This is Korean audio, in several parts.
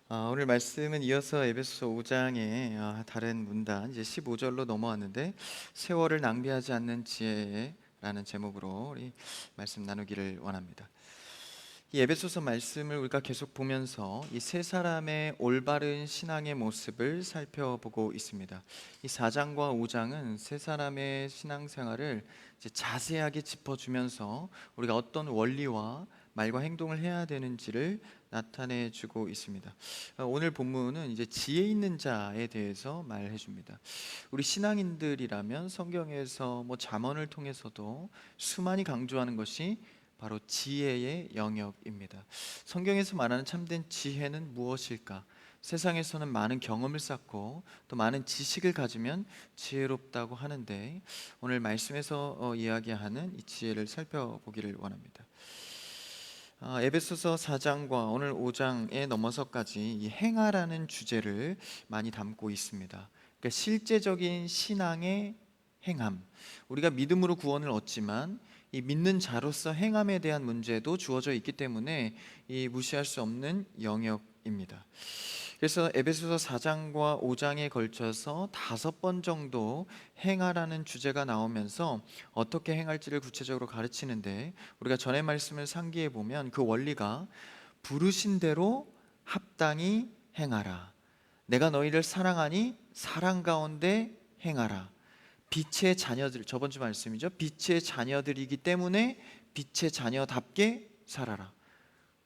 오늘 말씀은 이어서 에베소서 5장의 다른 문단 이제 15절로 넘어왔는데 세월을 낭비하지 않는 지혜라는 제목으로 우리 말씀 나누기를 원합니다. 이 에베소서 말씀을 우리가 계속 보면서 이 세 사람의 올바른 신앙의 모습을 살펴보고 있습니다. 이 4장과 5장은 세 사람의 신앙생활을 이제 자세하게 짚어주면서 우리가 어떤 원리와 말과 행동을 해야 되는지를 나타내 주고 있습니다. 오늘 본문은 이제 지혜 있는 자에 대해서 말해 줍니다. 우리 신앙인들이라면 성경에서 잠언을 통해서도 수많이 강조하는 것이 바로 지혜의 영역입니다. 성경에서 말하는 참된 지혜는 무엇일까? 세상에서는 많은 경험을 쌓고 또 많은 지식을 가지면 지혜롭다고 하는데 오늘 말씀에서 이야기하는 이 지혜를 살펴보기를 원합니다. 에베소서 4장과 오늘 5장에 넘어서까지 이 행하라는 주제를 많이 담고 있습니다. 그러니까 실제적인 신앙의 행함, 우리가 믿음으로 구원을 얻지만 이 믿는 자로서 행함에 대한 문제도 주어져 있기 때문에 이 무시할 수 없는 영역입니다. 그래서 에베소서 4장과 5장에 걸쳐서 5번 정도 행하라는 주제가 나오면서 어떻게 행할지를 구체적으로 가르치는데, 우리가 전의 말씀을 상기해 보면 그 원리가 부르신 대로 합당히 행하라, 내가 너희를 사랑하니 사랑 가운데 행하라, 빛의 자녀들, 저번 주 말씀이죠. 빛의 자녀들이기 때문에 빛의 자녀답게 살아라.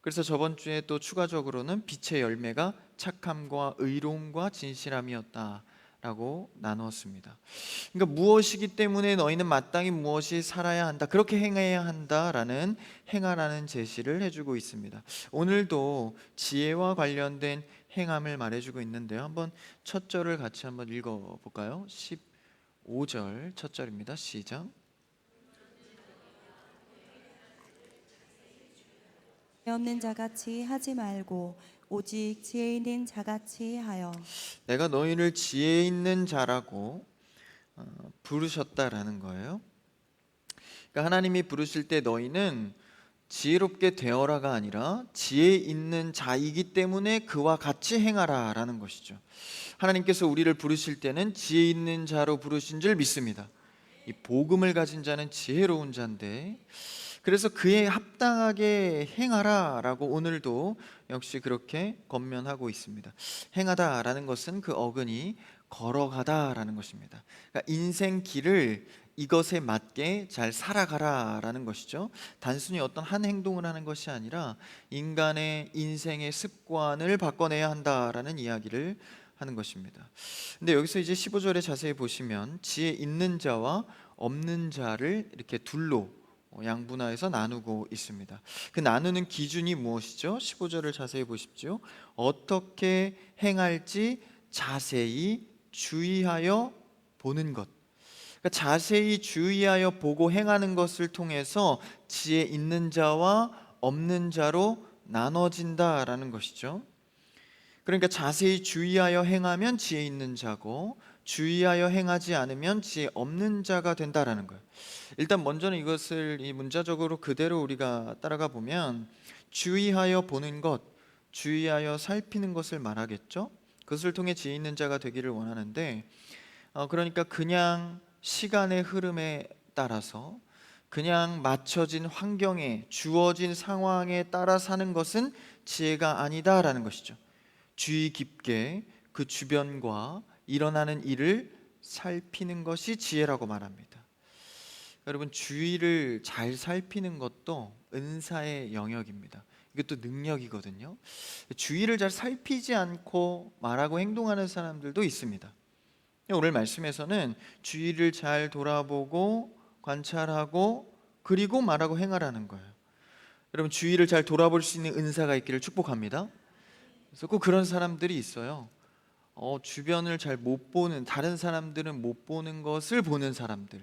그래서 저번 주에 또 추가적으로는 빛의 열매가 착함과 의로움과 진실함이었다라고 나누었습니다. 그러니까 무엇이기 때문에 너희는 마땅히 무엇이 살아야 한다, 그렇게 행해야 한다라는 행하라는 제시를 해주고 있습니다. 오늘도 지혜와 관련된 행함을 말해주고 있는데요. 한번 첫 절을 같이 한번 읽어볼까요? 15절 첫 절입니다. 시작. 지혜 없는 자같이 하지 말고 오직 지혜 있는 자같이 하여. 내가 너희를 지혜 있는 자라고 부르셨다라는 거예요. 그러니까 하나님이 부르실 때 너희는 지혜롭게 되어라가 아니라 지혜 있는 자이기 때문에 그와 같이 행하라라는 것이죠. 하나님께서 우리를 부르실 때는 지혜 있는 자로 부르신 줄 믿습니다. 이 복음을 가진 자는 지혜로운 자인데, 그래서 그에 합당하게 행하라라고 오늘도 역시 그렇게 권면하고 있습니다. 행하다라는 것은 그 어근이 걸어가다라는 것입니다. 그러니까 인생 길을 이것에 맞게 잘 살아가라라는 것이죠. 단순히 어떤 한 행동을 하는 것이 아니라 인간의 인생의 습관을 바꿔내야 한다라는 이야기를 하는 것입니다. 근데 여기서 이제 15절에 자세히 보시면 지혜 있는 자와 없는 자를 이렇게 둘로 양분화해서 나누고 있습니다. 그 나누는 기준이 무엇이죠? 15절을 자세히 보십시오. 어떻게 행할지 자세히 주의하여 보는 것. 그러니까 자세히 주의하여 보고 행하는 것을 통해서 지혜 있는 자와 없는 자로 나눠진다라는 것이죠. 그러니까 자세히 주의하여 행하면 지혜 있는 자고, 주의하여 행하지 않으면 지혜 없는 자가 된다라는 거예요. 일단 먼저는 이것을 이 문자적으로 그대로 우리가 따라가 보면 주의하여 보는 것, 주의하여 살피는 것을 말하겠죠. 그것을 통해 지혜 있는 자가 되기를 원하는데, 그러니까 그냥 시간의 흐름에 따라서 그냥 맞춰진 환경에 주어진 상황에 따라 사는 것은 지혜가 아니다라는 것이죠. 주의 깊게 그 주변과 일어나는 일을 살피는 것이 지혜라고 말합니다. 여러분, 주의를 잘 살피는 것도 은사의 영역입니다. 이것도 능력이거든요. 주의를 잘 살피지 않고 말하고 행동하는 사람들도 있습니다. 오늘 말씀에서는 주의를 잘 돌아보고 관찰하고 그리고 말하고 행하라는 거예요. 여러분, 주의를 잘 돌아볼 수 있는 은사가 있기를 축복합니다. 그래서 꼭 그런 사람들이 있어요. 주변을 잘 못 보는, 다른 사람들은 못 보는 것을 보는 사람들.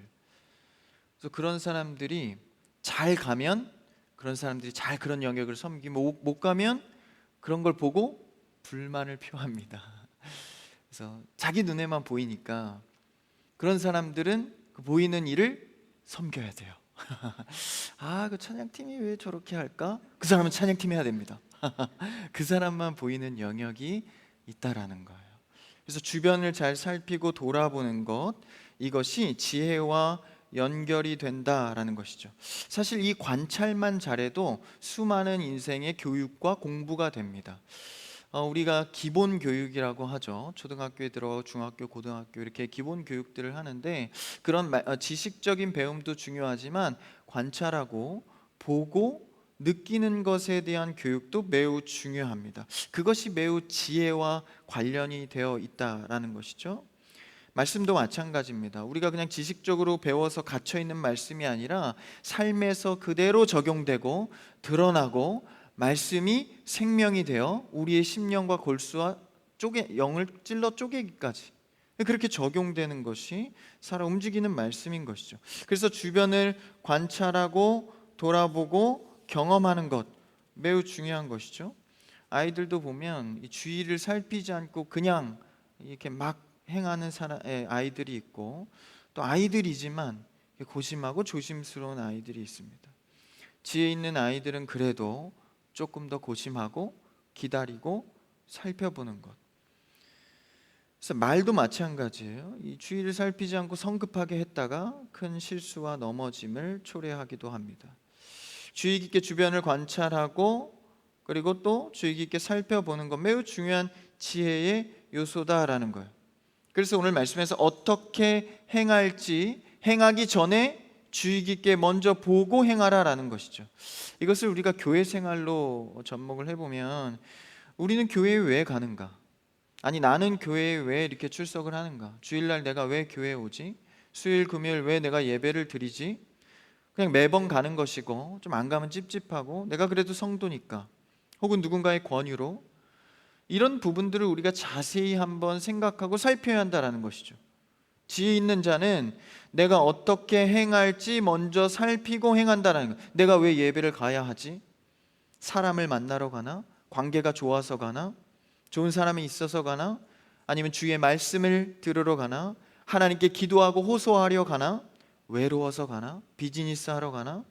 그래서 그런 사람들이 잘 가면 그런 사람들이 잘 그런 영역을 섬기고, 못 가면 그런 걸 보고 불만을 표합니다. 그래서 자기 눈에만 보이니까 그런 사람들은 그 보이는 일을 섬겨야 돼요. 그 찬양팀이 왜 저렇게 할까? 그 사람은 찬양팀 해야 됩니다. 그 사람만 보이는 영역이 있다라는 거예요. 그래서 주변을 잘 살피고 돌아보는 것, 이것이 지혜와 연결이 된다라는 것이죠. 사실 이 관찰만 잘해도 수많은 인생의 교육과 공부가 됩니다. 우리가 기본 교육이라고 하죠. 초등학교에 들어가고 중학교, 고등학교 이렇게 기본 교육들을 하는데 그런 지식적인 배움도 중요하지만 관찰하고 보고 느끼는 것에 대한 교육도 매우 중요합니다. 그것이 매우 지혜와 관련이 되어 있다라는 것이죠. 말씀도 마찬가지입니다. 우리가 그냥 지식적으로 배워서 갇혀 있는 말씀이 아니라 삶에서 그대로 적용되고 드러나고 말씀이 생명이 되어 우리의 심령과 골수와 영을 찔러 쪼개기까지 그렇게 적용되는 것이 살아 움직이는 말씀인 것이죠. 그래서 주변을 관찰하고 돌아보고 경험하는 것 매우 중요한 것이죠. 아이들도 보면 이 주위를 살피지 않고 그냥 이렇게 막 행하는 아이들이 있고 또 아이들이지만 고심하고 조심스러운 아이들이 있습니다. 지혜 있는 아이들은 그래도 조금 더 고심하고 기다리고 살펴보는 것. 그래서 말도 마찬가지예요. 이 주위를 살피지 않고 성급하게 했다가 큰 실수와 넘어짐을 초래하기도 합니다. 주의 깊게 주변을 관찰하고 그리고 또 주의 깊게 살펴보는 것 매우 중요한 지혜의 요소다라는 거예요. 그래서 오늘 말씀에서 어떻게 행할지 행하기 전에 주의 깊게 먼저 보고 행하라라는 것이죠. 이것을 우리가 교회 생활로 접목을 해보면 우리는 교회에 왜 가는가? 아니 나는 교회에 왜 이렇게 출석을 하는가? 주일날 내가 왜 교회에 오지? 수요일 금요일 왜 내가 예배를 드리지? 그냥 매번 가는 것이고 좀 안 가면 찝찝하고 내가 그래도 성도니까 혹은 누군가의 권유로 이런 부분들을 우리가 자세히 한번 생각하고 살펴야 한다는 것이죠. 지혜 있는 자는 내가 어떻게 행할지 먼저 살피고 행한다는 거예요. 내가 왜 예배를 가야 하지? 사람을 만나러 가나? 관계가 좋아서 가나? 좋은 사람이 있어서 가나? 아니면 주의 말씀을 들으러 가나? 하나님께 기도하고 호소하려 가나? 외로워서 가나? 비즈니스 하러 가나?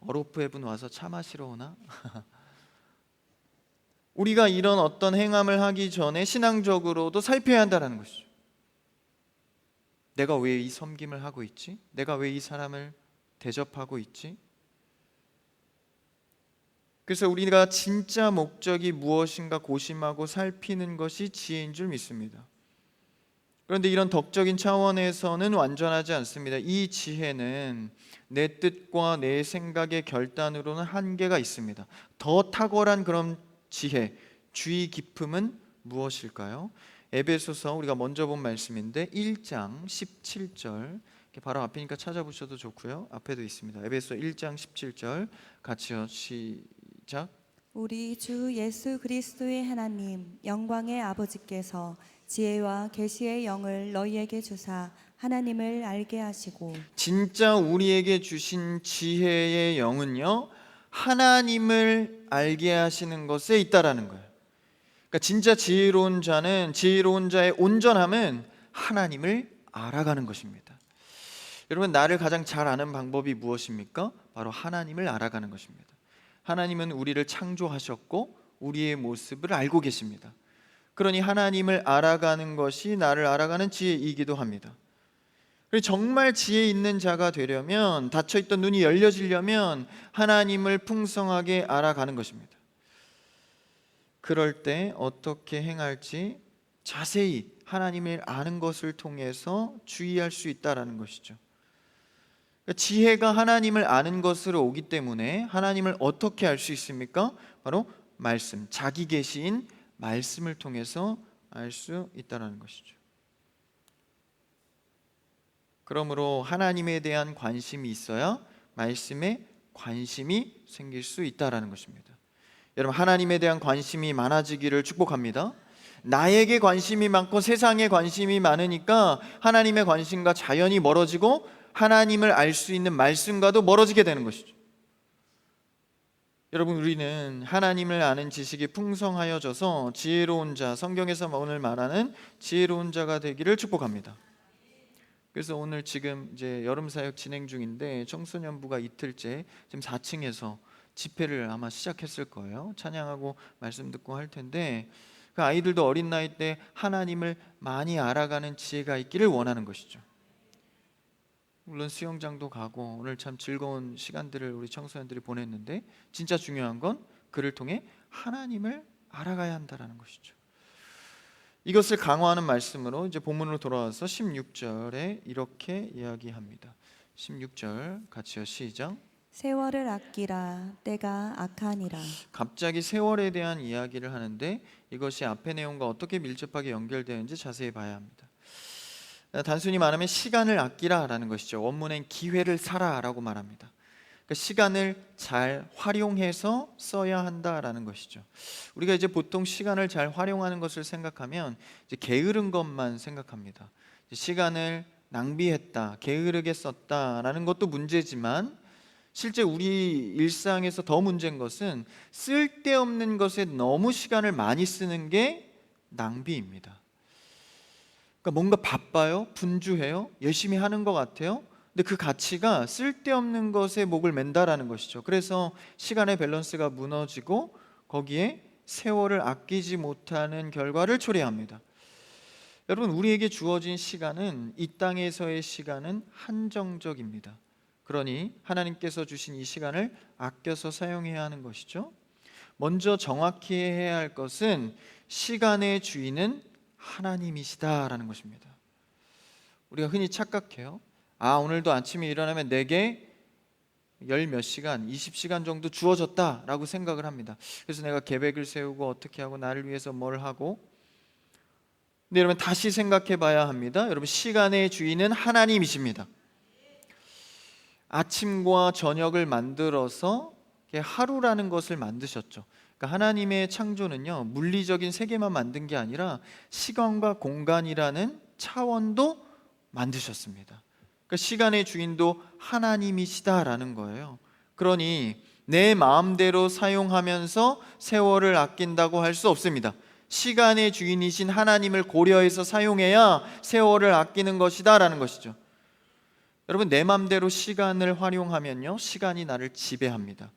어로프해분 와서 차 마시러 오나? 우리가 이런 어떤 행함을 하기 전에 신앙적으로도 살펴야 한다는 것이죠. 내가 왜 이 섬김을 하고 있지? 내가 왜 이 사람을 대접하고 있지? 그래서 우리가 진짜 목적이 무엇인가 고심하고 살피는 것이 지혜인 줄 믿습니다. 그런데 이런 덕적인 차원에서는 완전하지 않습니다. 이 지혜는 내 뜻과 내 생각의 결단으로는 한계가 있습니다. 더 탁월한 그런 지혜, 주의 깊음은 무엇일까요? 에베소서 우리가 먼저 본 말씀인데 1장 17절 바로 앞이니까 찾아보셔도 좋고요. 앞에도 있습니다. 에베소 1장 17절 같이요. 시작. 우리 주 예수 그리스도의 하나님 영광의 아버지께서 지혜와 계시의 영을 너희에게 주사 하나님을 알게 하시고 진짜 우리에게 주신 지혜의 영은요 하나님을 알게 하시는 것에 있다라는 거예요. 그러니까 진짜 지혜로운 자는 지혜로운 자의 온전함은 하나님을 알아가는 것입니다. 여러분 나를 가장 잘 아는 방법이 무엇입니까? 바로 하나님을 알아가는 것입니다. 하나님은 우리를 창조하셨고 우리의 모습을 알고 계십니다. 그러니 하나님을 알아가는 것이 나를 알아가는 지혜이기도 합니다. 정말 지혜 있는 자가 되려면 닫혀있던 눈이 열려지려면 하나님을 풍성하게 알아가는 것입니다. 그럴 때 어떻게 행할지 자세히 하나님을 아는 것을 통해서 주의할 수 있다는 것이죠. 지혜가 하나님을 아는 것으로 오기 때문에 하나님을 어떻게 알 수 있습니까? 바로 말씀, 자기 계시인 말씀을 통해서 알 수 있다는 것이죠. 그러므로 하나님에 대한 관심이 있어야 말씀에 관심이 생길 수 있다는 것입니다. 여러분 하나님에 대한 관심이 많아지기를 축복합니다. 나에게 관심이 많고 세상에 관심이 많으니까 하나님의 관심과 자연히 멀어지고 하나님을 알 수 있는 말씀과도 멀어지게 되는 것이죠. 여러분 우리는 하나님을 아는 지식이 풍성하여져서 지혜로운 자, 성경에서 오늘 말하는 지혜로운 자가 되기를 축복합니다. 그래서 오늘 지금 이제 여름 사역 진행 중인데 청소년부가 이틀째 지금 4층에서 집회를 아마 시작했을 거예요. 찬양하고 말씀 듣고 할 텐데 그 아이들도 어린 나이 때 하나님을 많이 알아가는 지혜가 있기를 원하는 것이죠. 물론 수영장도 가고 오늘 참 즐거운 시간들을 우리 청소년들이 보냈는데 진짜 중요한 건 그를 통해 하나님을 알아가야 한다라는 것이죠. 이것을 강화하는 말씀으로 이제 본문으로 돌아와서 16절에 이렇게 이야기합니다. 16절 같이요, 시작. 세월을 아끼라 때가 악하니라. 갑자기 세월에 대한 이야기를 하는데 이것이 앞의 내용과 어떻게 밀접하게 연결되는지 자세히 봐야 합니다. 단순히 말하면 시간을 아끼라라는 것이죠. 원문엔 기회를 사라라고 말합니다. 그러니까 시간을 잘 활용해서 써야 한다라는 것이죠. 우리가 이제 보통 시간을 잘 활용하는 것을 생각하면 이제 게으른 것만 생각합니다. 시간을 낭비했다, 게으르게 썼다라는 것도 문제지만 실제 우리 일상에서 더 문제인 것은 쓸데없는 것에 너무 시간을 많이 쓰는 게 낭비입니다. 그러니까 뭔가 바빠요, 분주해요, 열심히 하는 것 같아요. 근데 그 가치가 쓸데없는 것에 목을 맨다라는 것이죠. 그래서 시간의 밸런스가 무너지고 거기에 세월을 아끼지 못하는 결과를 초래합니다. 여러분, 우리에게 주어진 시간은 이 땅에서의 시간은 한정적입니다. 그러니 하나님께서 주신 이 시간을 아껴서 사용해야 하는 것이죠. 먼저 정확히 해야 할 것은 시간의 주인은 하나님이시다라는 것입니다. 우리가 흔히 착각해요. 오늘도 아침에 일어나면 내게 열 몇 시간, 20시간 정도 주어졌다라고 생각을 합니다. 그래서 내가 계획을 세우고 어떻게 하고 나를 위해서 뭘 하고. 근데 여러분 다시 생각해 봐야 합니다. 여러분, 시간의 주인은 하나님이십니다. 아침과 저녁을 만들어서 하루라는 것을 만드셨죠. 그러니까 하나님의 창조는요, 물리적인 세계만 만든 게 아니라 시간과 공간이라는 차원도 만드셨습니다. 그러니까 시간의 주인도 하나님이시다라는 거예요. 그러니 내 마음대로 사용하면서 세월을 아낀다고 할 수 없습니다. 시간의 주인이신 하나님을 고려해서 사용해야 세월을 아끼는 것이다라는 것이죠. 여러분, 내 마음대로 시간을 활용하면요, 시간이 나를 지배합니다.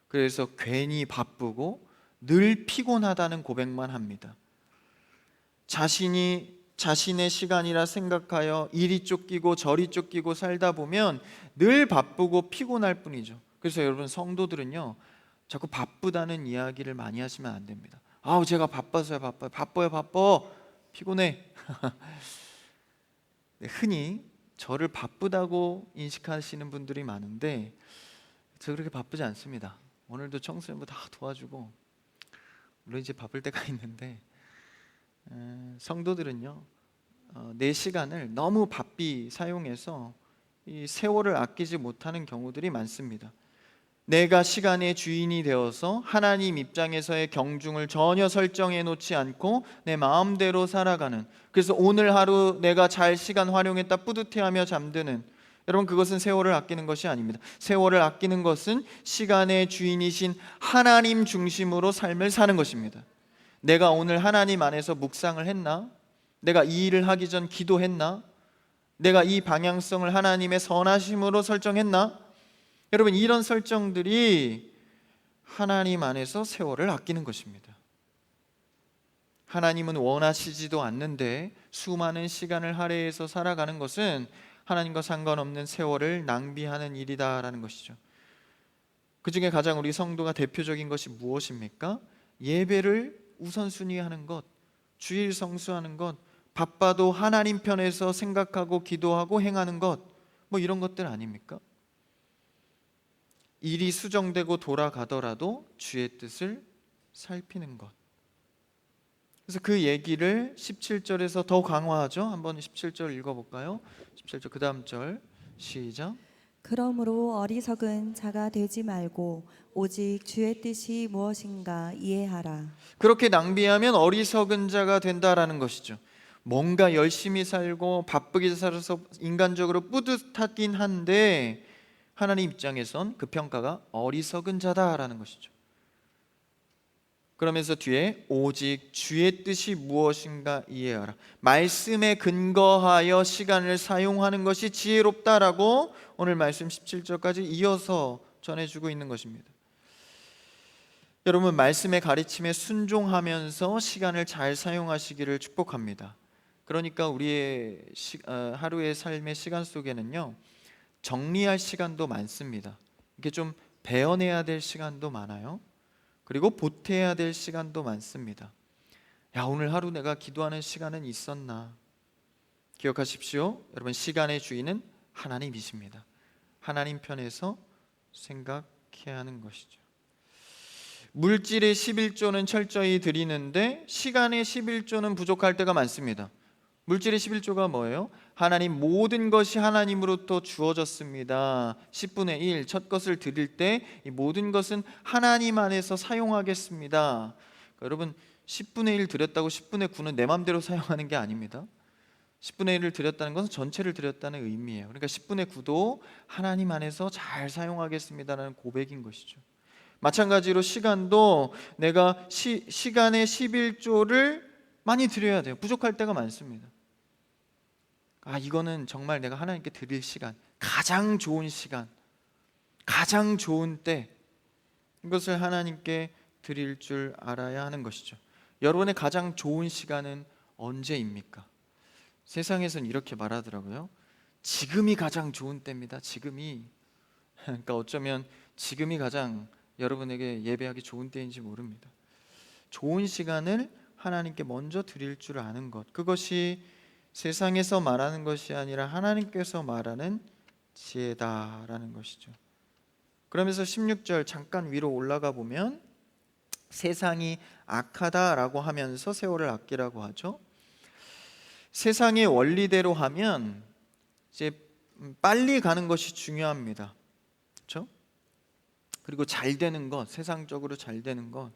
그래서 괜히 바쁘고 늘 피곤하다는 고백만 합니다. 자신의 시간이라 생각하여 이리 쫓기고 저리 쫓기고 살다 보면 늘 바쁘고 피곤할 뿐이죠. 그래서 여러분, 성도들은요, 자꾸 바쁘다는 이야기를 많이 하시면 안 됩니다. 제가 바빠서요, 바빠 피곤해. 네, 흔히 저를 바쁘다고 인식하시는 분들이 많은데 저 그렇게 바쁘지 않습니다. 오늘도 청소년부 다 도와주고, 물론 이제 바쁠 때가 있는데 성도들은요, 내 시간을 너무 바삐 사용해서 이 세월을 아끼지 못하는 경우들이 많습니다. 내가 시간의 주인이 되어서 하나님 입장에서의 경중을 전혀 설정해 놓지 않고 내 마음대로 살아가는, 그래서 오늘 하루 내가 잘 시간 활용했다 뿌듯해하며 잠드는, 여러분, 그것은 세월을 아끼는 것이 아닙니다. 세월을 아끼는 것은 시간의 주인이신 하나님 중심으로 삶을 사는 것입니다. 내가 오늘 하나님 안에서 묵상을 했나? 내가 이 일을 하기 전 기도했나? 내가 이 방향성을 하나님의 선하심으로 설정했나? 여러분, 이런 설정들이 하나님 안에서 세월을 아끼는 것입니다. 하나님은 원하시지도 않는데 수많은 시간을 할애해서 살아가는 것은 하나님과 상관없는 세월을 낭비하는 일이다라는 것이죠. 그 중에 가장 우리 성도가 대표적인 것이 무엇입니까? 예배를 우선순위하는 것, 주일 성수하는 것, 바빠도 하나님 편에서 생각하고 기도하고 행하는 것, 이런 것들 아닙니까? 일이 수정되고 돌아가더라도 주의 뜻을 살피는 것. 그래서 그 얘기를 17절에서 더 강화하죠. 한번 17절 읽어볼까요? 17절 그 다음 절 시작. 그러므로 어리석은 자가 되지 말고 오직 주의 뜻이 무엇인가 이해하라. 그렇게 낭비하면 어리석은 자가 된다라는 것이죠. 뭔가 열심히 살고 바쁘게 살아서 인간적으로 뿌듯하긴 한데 하나님 입장에선 그 평가가 어리석은 자다라는 것이죠. 그러면서 뒤에 오직 주의 뜻이 무엇인가 이해하라. 말씀에 근거하여 시간을 사용하는 것이 지혜롭다라고 오늘 말씀 17절까지 이어서 전해주고 있는 것입니다. 여러분, 말씀의 가르침에 순종하면서 시간을 잘 사용하시기를 축복합니다. 그러니까 우리의 하루의 삶의 시간 속에는요, 정리할 시간도 많습니다. 이게 좀 베어내야 될 시간도 많아요. 그리고 보태야 될 시간도 많습니다. 야, 오늘 하루 내가 기도하는 시간은 있었나? 기억하십시오. 여러분, 시간의 주인은 하나님이십니다. 하나님 편에서 생각해야 하는 것이죠. 물질의 11조는 철저히 드리는데 시간의 11조는 부족할 때가 많습니다. 물질의 11조가 뭐예요? 하나님, 모든 것이 하나님으로부터 주어졌습니다. 10분의 1, 첫 것을 드릴 때 이 모든 것은 하나님 안에서 사용하겠습니다. 그러니까 여러분, 10분의 1 드렸다고 10분의 9는 내 맘대로 사용하는 게 아닙니다. 10분의 1을 드렸다는 것은 전체를 드렸다는 의미예요. 그러니까 10분의 9도 하나님 안에서 잘 사용하겠습니다라는 고백인 것이죠. 마찬가지로 시간도 내가 시간의 11조를 많이 드려야 돼요. 부족할 때가 많습니다. 이거는 정말 내가 하나님께 드릴 시간, 가장 좋은 시간, 가장 좋은 때, 이것을 하나님께 드릴 줄 알아야 하는 것이죠. 여러분의 가장 좋은 시간은 언제입니까? 세상에서는 이렇게 말하더라고요. 지금이 가장 좋은 때입니다. 지금이. 그러니까 어쩌면 지금이 가장 여러분에게 예배하기 좋은 때인지 모릅니다. 좋은 시간을 하나님께 먼저 드릴 줄 아는 것, 그것이 세상에서 말하는 것이 아니라 하나님께서 말하는 지혜다라는 것이죠. 그러면서 16절 잠깐 위로 올라가 보면 세상이 악하다라고 하면서 세월을 아끼라고 하죠. 세상의 원리대로 하면 이제 빨리 가는 것이 중요합니다. 그렇죠? 그리고 잘 되는 것, 세상적으로 잘 되는 것,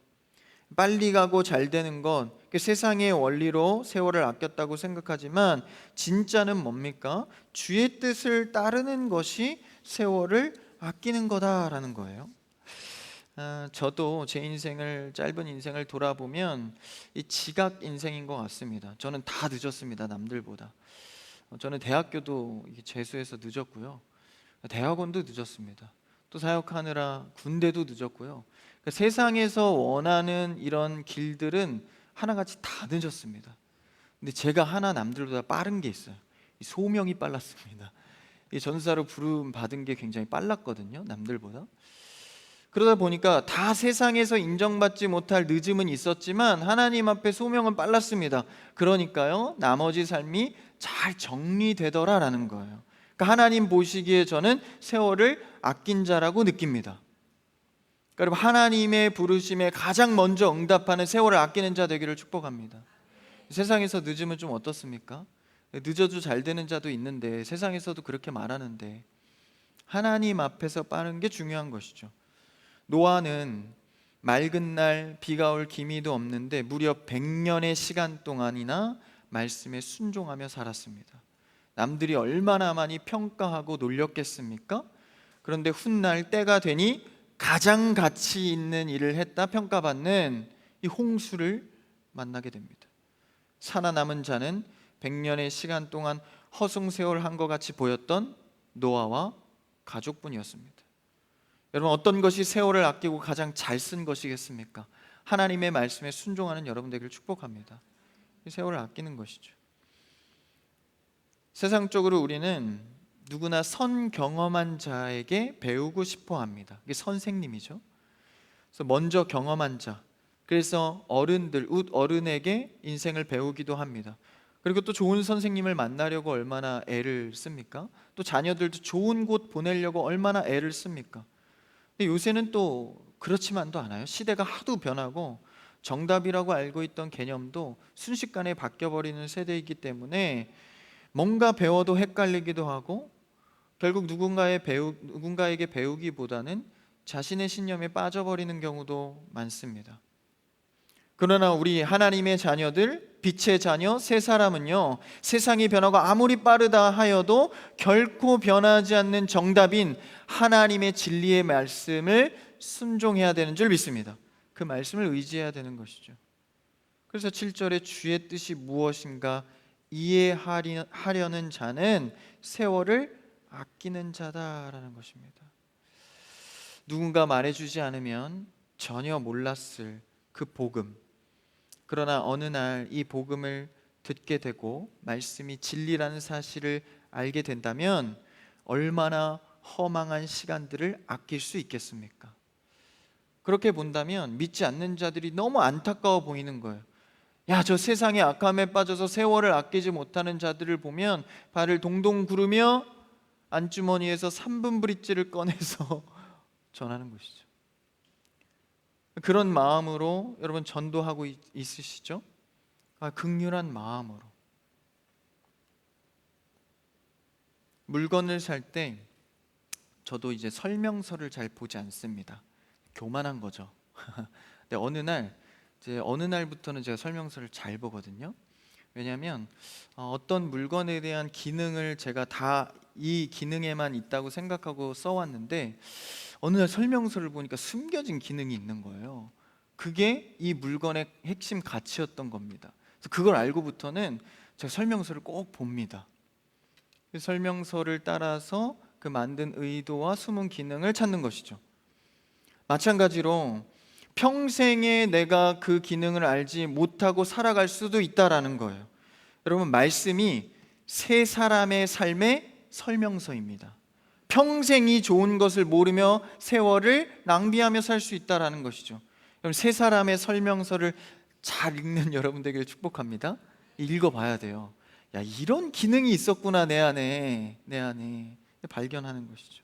빨리 가고 잘 되는 것, 세상의 원리로 세월을 아꼈다고 생각하지만 진짜는 뭡니까? 주의 뜻을 따르는 것이 세월을 아끼는 거다라는 거예요. 저도 제 인생을, 짧은 인생을 돌아보면 이 지각 인생인 것 같습니다. 저는 다 늦었습니다. 남들보다. 저는 대학교도 재수해서 늦었고요, 대학원도 늦었습니다. 또 사역하느라 군대도 늦었고요. 그러니까 세상에서 원하는 이런 길들은 하나같이 다 늦었습니다. 근데 제가 하나 남들보다 빠른 게 있어요. 이 소명이 빨랐습니다. 이 전사로 부름 받은 게 굉장히 빨랐거든요, 남들보다. 그러다 보니까 다 세상에서 인정받지 못할 늦음은 있었지만 하나님 앞에 소명은 빨랐습니다. 그러니까요, 나머지 삶이 잘 정리되더라라는 거예요. 그러니까 하나님 보시기에 저는 세월을 아낀 자라고 느낍니다. 그러니까 하나님의 부르심에 가장 먼저 응답하는 세월을 아끼는 자 되기를 축복합니다. 세상에서 늦으면 좀 어떻습니까? 늦어도 잘 되는 자도 있는데 세상에서도 그렇게 말하는데 하나님 앞에서 빠른 게 중요한 것이죠. 노아는 맑은 날 비가 올 기미도 없는데 무려 100년의 시간 동안이나 말씀에 순종하며 살았습니다. 남들이 얼마나 많이 평가하고 놀렸겠습니까? 그런데 훗날 때가 되니 가장 가치 있는 일을 했다 평가받는 이 홍수를 만나게 됩니다. 살아남은 자는 100년의 시간 동안 허송세월한 것 같이 보였던 노아와 가족뿐이었습니다. 여러분, 어떤 것이 세월을 아끼고 가장 잘 쓴 것이겠습니까? 하나님의 말씀에 순종하는 여러분 되기를 축복합니다. 이 세월을 아끼는 것이죠. 세상적으로 우리는 누구나 선 경험한 자에게 배우고 싶어 합니다. 이게 선생님이죠. 그래서 먼저 경험한 자, 그래서 어른들, 어른에게 인생을 배우기도 합니다. 그리고 또 좋은 선생님을 만나려고 얼마나 애를 씁니까? 또 자녀들도 좋은 곳 보내려고 얼마나 애를 씁니까? 근데 요새는 또 그렇지만도 않아요. 시대가 하도 변하고 정답이라고 알고 있던 개념도 순식간에 바뀌어버리는 세대이기 때문에 뭔가 배워도 헷갈리기도 하고 결국 누군가에게 배우기보다는 자신의 신념에 빠져버리는 경우도 많습니다. 그러나 우리 하나님의 자녀들, 빛의 자녀, 새 사람은요, 세상이 변하고 아무리 빠르다 하여도 결코 변하지 않는 정답인 하나님의 진리의 말씀을 순종해야 되는 줄 믿습니다. 그 말씀을 의지해야 되는 것이죠. 그래서 7절에 주의 뜻이 무엇인가 이해하려는 자는 세월을 아끼는 자다라는 것입니다. 누군가 말해주지 않으면 전혀 몰랐을 그 복음. 그러나 어느 날 이 복음을 듣게 되고 말씀이 진리라는 사실을 알게 된다면 얼마나 허망한 시간들을 아낄 수 있겠습니까? 그렇게 본다면 믿지 않는 자들이 너무 안타까워 보이는 거예요. 야, 저 세상의 악함에 빠져서 세월을 아끼지 못하는 자들을 보면 발을 동동 구르며 안주머니에서 3분 브릿지를 꺼내서 전하는 것이죠. 그런 마음으로 여러분 전도하고 있으시죠? 긍휼한 마음으로. 물건을 살 때 저도 이제 설명서를 잘 보지 않습니다. 교만한 거죠. 근데 어느 날부터는 제가 설명서를 잘 보거든요. 왜냐하면 어떤 물건에 대한 기능을 제가 다 이 기능에만 있다고 생각하고 써왔는데 어느 날 설명서를 보니까 숨겨진 기능이 있는 거예요. 그게 이 물건의 핵심 가치였던 겁니다. 그래서 그걸 알고부터는 제가 설명서를 꼭 봅니다. 그 설명서를 따라서 그 만든 의도와 숨은 기능을 찾는 것이죠. 마찬가지로 평생에 내가 그 기능을 알지 못하고 살아갈 수도 있다라는 거예요. 여러분, 말씀이 세 사람의 삶의 설명서입니다. 평생이 좋은 것을 모르며 세월을 낭비하며 살 수 있다라는 것이죠. 여러분, 세 사람의 설명서를 잘 읽는 여러분 되기를 축복합니다. 읽어봐야 돼요. 야, 이런 기능이 있었구나 내 안에 발견하는 것이죠.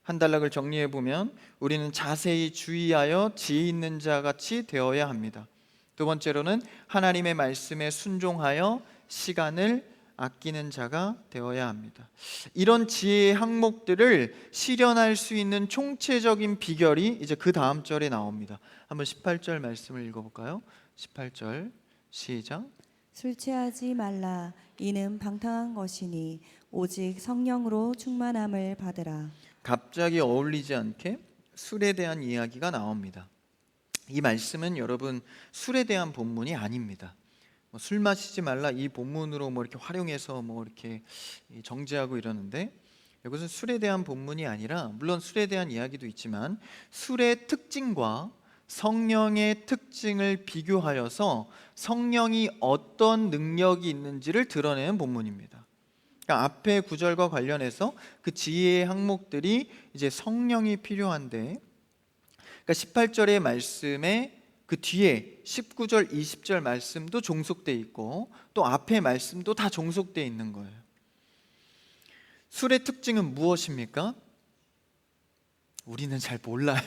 한 단락을 정리해 보면 우리는 자세히 주의하여 지혜 있는 자 같이 되어야 합니다. 두 번째로는 하나님의 말씀에 순종하여 시간을 아끼는 자가 되어야 합니다. 이런 지혜의 항목들을 실현할 수 있는 총체적인 비결이 이제 그 다음 절에 나옵니다. 한번 18절 말씀을 읽어볼까요? 18절 시작. 술 취하지 말라. 이는 방탕한 것이니 오직 성령으로 충만함을 받으라. 갑자기 어울리지 않게 술에 대한 이야기가 나옵니다. 이 말씀은 여러분 술에 대한 본문이 아닙니다. 술 마시지 말라 이 본문으로 이렇게 활용해서 이렇게 정죄하고 이러는데, 이것은 술에 대한 본문이 아니라, 물론 술에 대한 이야기도 있지만 술의 특징과 성령의 특징을 비교하여서 성령이 어떤 능력이 있는지를 드러내는 본문입니다. 그러니까 앞에 구절과 관련해서 그 지혜의 항목들이 이제 성령이 필요한데, 그러니까 18절의 말씀에 그 뒤에 19절, 20절 말씀도 종속되어 있고 또 앞에 말씀도 다 종속되어 있는 거예요. 술의 특징은 무엇입니까? 우리는 잘 몰라요.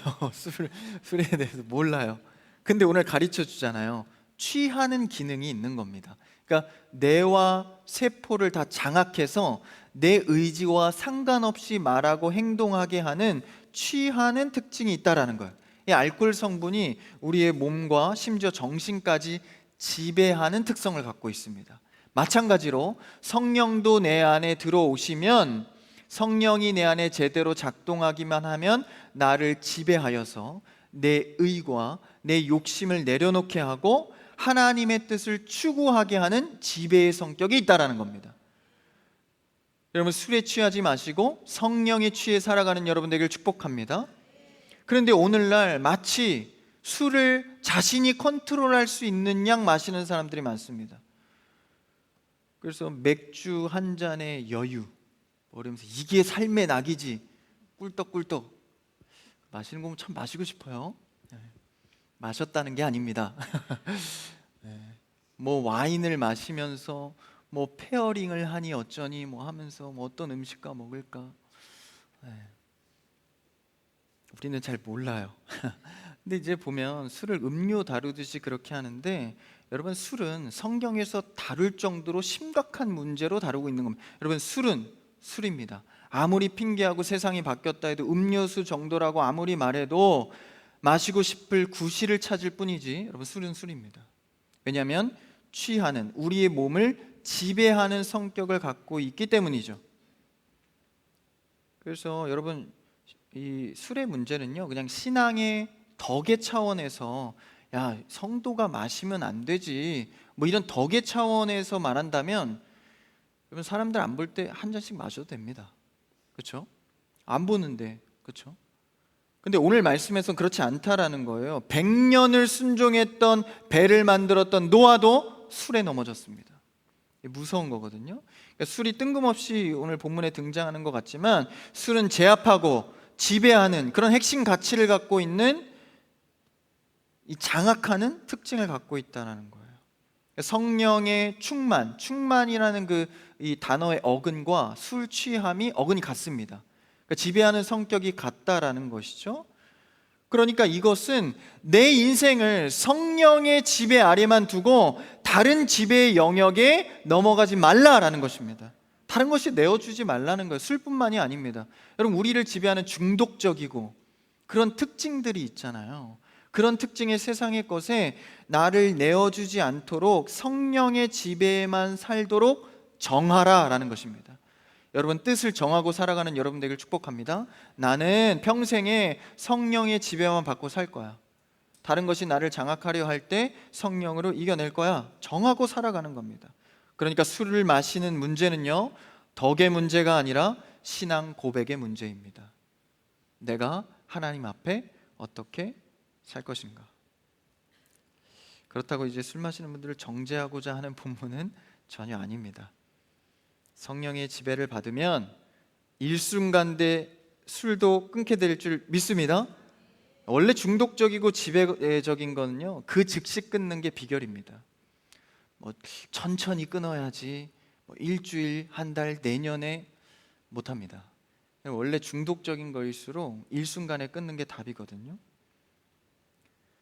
술에 대해서 몰라요. 근데 오늘 가르쳐 주잖아요. 취하는 기능이 있는 겁니다. 그러니까 뇌와 세포를 다 장악해서 내 의지와 상관없이 말하고 행동하게 하는 취하는 특징이 있다라는 거예요. 이 알코올 성분이 우리의 몸과 심지어 정신까지 지배하는 특성을 갖고 있습니다. 마찬가지로 성령도 내 안에 들어오시면, 성령이 내 안에 제대로 작동하기만 하면 나를 지배하여서 내 의와 내 욕심을 내려놓게 하고 하나님의 뜻을 추구하게 하는 지배의 성격이 있다라는 겁니다. 여러분, 술에 취하지 마시고 성령에 취해 살아가는 여러분 되길 축복합니다. 그런데 오늘날 마치 술을 자신이 컨트롤할 수 있는 양 마시는 사람들이 많습니다. 그래서 맥주 한 잔의 여유, 그러면서 이게 삶의 낙이지, 꿀떡꿀떡 마시는 거 참 마시고 싶어요. 마셨다는 게 아닙니다. 와인을 마시면서 페어링을 하니 어쩌니 하면서 어떤 음식과 먹을까, 우리는 잘 몰라요. 근데 이제 보면 술을 음료 다루듯이 그렇게 하는데, 여러분 술은 성경에서 다룰 정도로 심각한 문제로 다루고 있는 겁니다. 여러분, 술은 술입니다. 아무리 핑계하고 세상이 바뀌었다 해도 음료수 정도라고 아무리 말해도 마시고 싶을 구실을 찾을 뿐이지, 여러분 술은 술입니다. 왜냐하면 취하는, 우리의 몸을 지배하는 성격을 갖고 있기 때문이죠. 그래서 여러분, 이 술의 문제는요, 그냥 신앙의 덕의 차원에서 야, 성도가 마시면 안 되지 이런 덕의 차원에서 말한다면, 여러분 사람들 안 볼 때 한 잔씩 마셔도 됩니다. 그렇죠? 안 보는데, 그렇죠? 근데 오늘 말씀에서는 그렇지 않다라는 거예요. 100년을 순종했던 배를 만들었던 노아도 술에 넘어졌습니다. 무서운 거거든요. 그러니까 술이 뜬금없이 오늘 본문에 등장하는 것 같지만 술은 제압하고 지배하는 그런 핵심 가치를 갖고 있는 이 장악하는 특징을 갖고 있다는 거예요. 성령의 충만이라는 그 이 단어의 어근과 술 취함이 어근이 같습니다. 그러니까 지배하는 성격이 같다라는 것이죠. 그러니까 이것은 내 인생을 성령의 지배 아래만 두고 다른 지배의 영역에 넘어가지 말라라는 것입니다. 다른 것이 내어주지 말라는 거예요. 술뿐만이 아닙니다. 여러분, 우리를 지배하는 중독적이고 그런 특징들이 있잖아요. 그런 특징의 세상의 것에 나를 내어주지 않도록 성령의 지배에만 살도록 정하라라는 것입니다. 여러분, 뜻을 정하고 살아가는 여러분 되길 축복합니다. 나는 평생에 성령의 지배만 받고 살 거야. 다른 것이 나를 장악하려 할 때 성령으로 이겨낼 거야. 정하고 살아가는 겁니다. 그러니까 술을 마시는 문제는요, 덕의 문제가 아니라 신앙 고백의 문제입니다. 내가 하나님 앞에 어떻게 살 것인가. 그렇다고 이제 술 마시는 분들을 정죄하고자 하는 본문은 전혀 아닙니다. 성령의 지배를 받으면 일순간대 술도 끊게 될 줄 믿습니다. 원래 중독적이고 지배적인 거는요, 그 즉시 끊는 게 비결입니다. 천천히 끊어야지 일주일, 한 달, 내년에 못합니다. 원래 중독적인 거일수록 일순간에 끊는 게 답이거든요.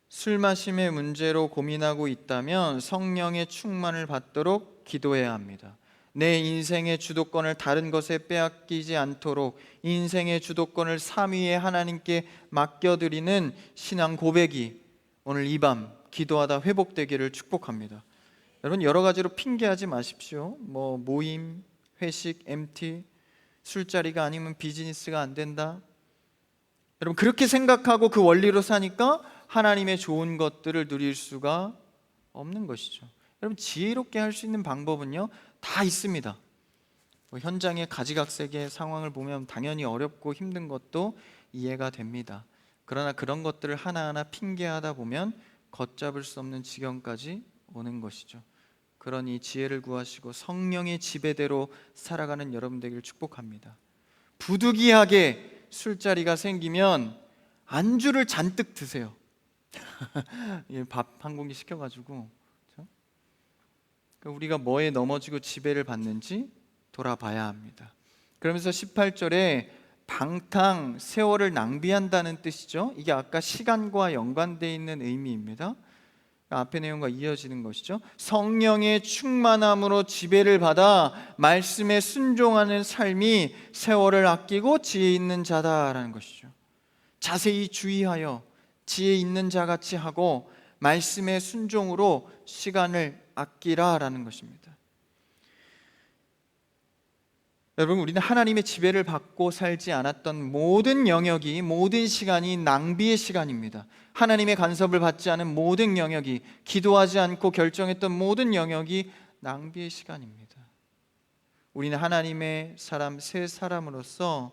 술 마심의 문제로 고민하고 있다면 성령의 충만을 받도록 기도해야 합니다. 내 인생의 주도권을 다른 것에 빼앗기지 않도록 인생의 주도권을 3위에 하나님께 맡겨드리는 신앙 고백이 오늘 이 밤 기도하다 회복되기를 축복합니다. 여러분, 여러 가지로 핑계하지 마십시오. 모임, 회식, MT, 술자리가 아니면 비즈니스가 안 된다. 여러분, 그렇게 생각하고 그 원리로 사니까 하나님의 좋은 것들을 누릴 수가 없는 것이죠. 여러분, 지혜롭게 할 수 있는 방법은요, 다 있습니다. 현장의 가지각색의 상황을 보면 당연히 어렵고 힘든 것도 이해가 됩니다. 그러나 그런 것들을 하나하나 핑계하다 보면 걷잡을 수 없는 지경까지 오는 것이죠. 그러니 지혜를 구하시고 성령의 지배대로 살아가는 여러분 되기를 축복합니다. 부득이하게 술자리가 생기면 안주를 잔뜩 드세요. 밥 한 공기 시켜가지고. 우리가 뭐에 넘어지고 지배를 받는지 돌아봐야 합니다. 그러면서 18절에 방탕, 세월을 낭비한다는 뜻이죠. 이게 아까 시간과 연관되어 있는 의미입니다. 앞의 내용과 이어지는 것이죠. 성령의 충만함으로 지배를 받아 말씀에 순종하는 삶이 세월을 아끼고 지혜 있는 자다라는 것이죠. 자세히 주의하여 지혜 있는 자같이 하고 말씀의 순종으로 시간을 아끼라라는 것입니다. 여러분, 우리는 하나님의 지배를 받고 살지 않았던 모든 영역이, 모든 시간이 낭비의 시간입니다. 하나님의 간섭을 받지 않은 모든 영역이, 기도하지 않고 결정했던 모든 영역이 낭비의 시간입니다. 우리는 하나님의 사람, 새 사람으로서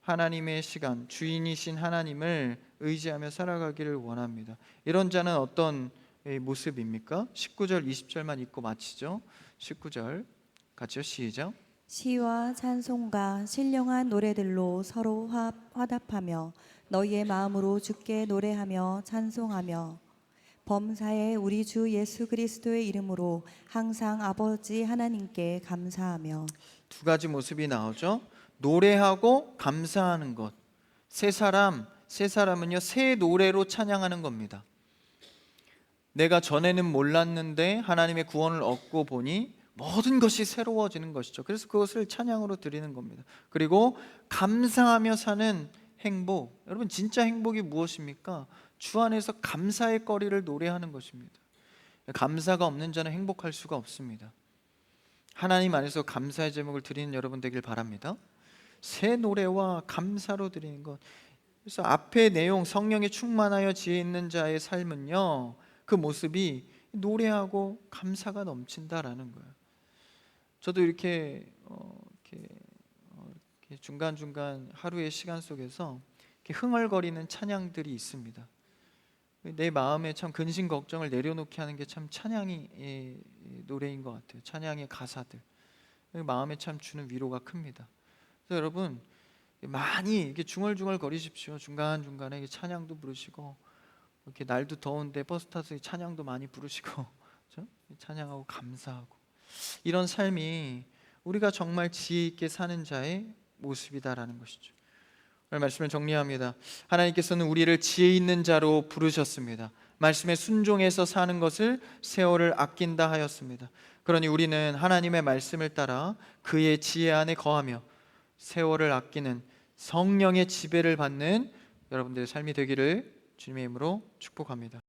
하나님의 시간, 주인이신 하나님을 의지하며 살아가기를 원합니다. 이런 자는 어떤 모습입니까? 19절, 20절만 읽고 마치죠. 19절 같이요, 시작. 시와 찬송과 신령한 노래들로 서로 화답하며 너희의 마음으로 주께 노래하며 찬송하며 범사에 우리 주 예수 그리스도의 이름으로 항상 아버지 하나님께 감사하며. 두 가지 모습이 나오죠. 노래하고 감사하는 것. 새 사람은요, 새 노래로 찬양하는 겁니다. 내가 전에는 몰랐는데 하나님의 구원을 얻고 보니 모든 것이 새로워지는 것이죠. 그래서 그것을 찬양으로 드리는 겁니다. 그리고 감사하며 사는 행복. 여러분, 진짜 행복이 무엇입니까? 주 안에서 감사의 거리를 노래하는 것입니다. 감사가 없는 자는 행복할 수가 없습니다. 하나님 안에서 감사의 제목을 드리는 여러분 되길 바랍니다. 새 노래와 감사로 드리는 것. 그래서 앞의 내용, 성령에 충만하여 지혜 있는 자의 삶은요, 그 모습이 노래하고 감사가 넘친다라는 거예요. 저도 이렇게 중간중간 하루의 시간 속에서 이렇게 흥얼거리는 찬양들이 있습니다. 내 마음에 참 근심 걱정을 내려놓게 하는 게 참 찬양이 노래인 것 같아요. 찬양의 가사들 마음에 참 주는 위로가 큽니다. 그래서 여러분 많이 이렇게 중얼중얼 거리십시오. 중간 중간에 찬양도 부르시고 이렇게 날도 더운데 버스 타서 찬양도 많이 부르시고 그렇죠? 찬양하고 감사하고 이런 삶이 우리가 정말 지혜 있게 사는 자의 모습이다라는 것이죠. 오늘 말씀을 정리합니다. 하나님께서는 우리를 지혜 있는 자로 부르셨습니다. 말씀에 순종해서 사는 것을 세월을 아낀다 하였습니다. 그러니 우리는 하나님의 말씀을 따라 그의 지혜 안에 거하며 세월을 아끼는 성령의 지배를 받는 여러분들의 삶이 되기를 주님의 이름으로 축복합니다.